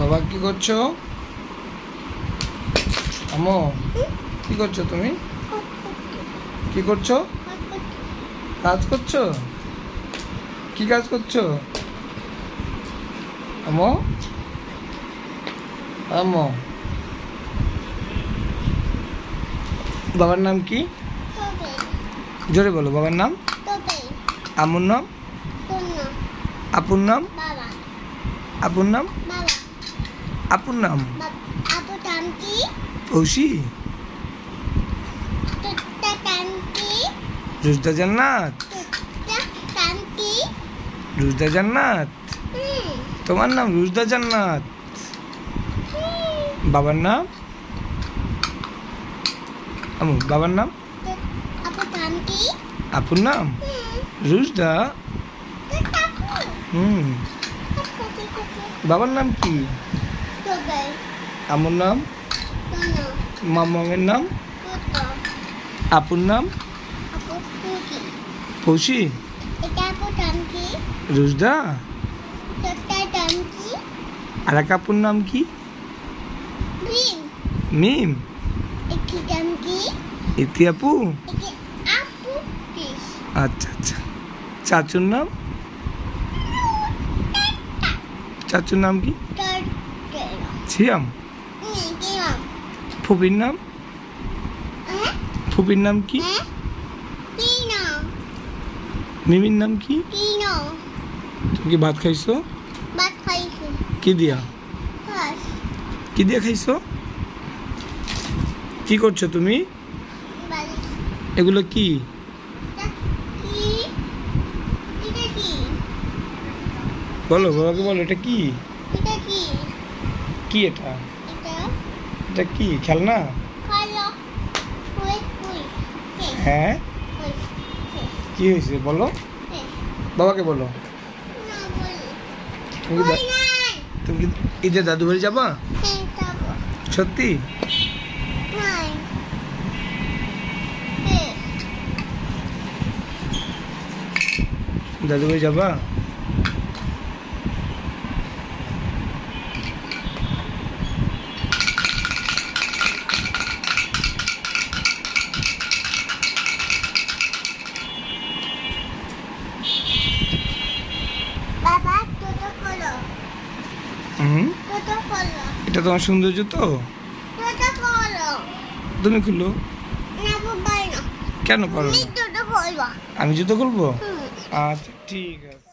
বাবা কি করছো? আম্মু কি করছো তুমি? কি করছো? কাজ করছো? কি কাজ করছো আম্মু? আম্মু বাবার নাম কি? জোরে বলো। বাবার নাম? আম্মুর নাম? আপুর নাম? আপুর নাম? আপুর নাম ঐশী? রুজদা জান্নাত? রুজদা জান্নাত? তোমার নাম রুজদা জান্নাত? বাবার নাম? বাবার নাম? আপুর নাম রুজদা? বাবার নাম কি? আমার নাম? মামামের নাম? আপুর নাম? পৌশি? রুজদা? আর এক আপুর নাম কি? মিম? ইতি আপু? আচ্ছা আচ্ছা। চাচুর নাম? চাচুর নাম কি? ছিয়াম? ফুপির নাম? ফুপির নাম কি? মিমির নাম কি? তুমি কি ভাত খাইছো? কি দিয়া? কি দিয়া খাইছো? কি করছো তুমি? এগুলো কি? বলো, বাবাকে বলো এটা কি? কি এটা? এটা কি খেলনা? হ্যাঁ, কি হয়েছে বলো, বাবাকে বলো। তুমি কি ঈদে দাদু বাড়ি যাবা? সত্যি? দাদু বাড়ি যাবা? এটা তোমার সৌন্দর্য তো? তুমি খুলো। কেন পারো না? আমি জুতো খুলবো? আচ্ছা ঠিক আছে।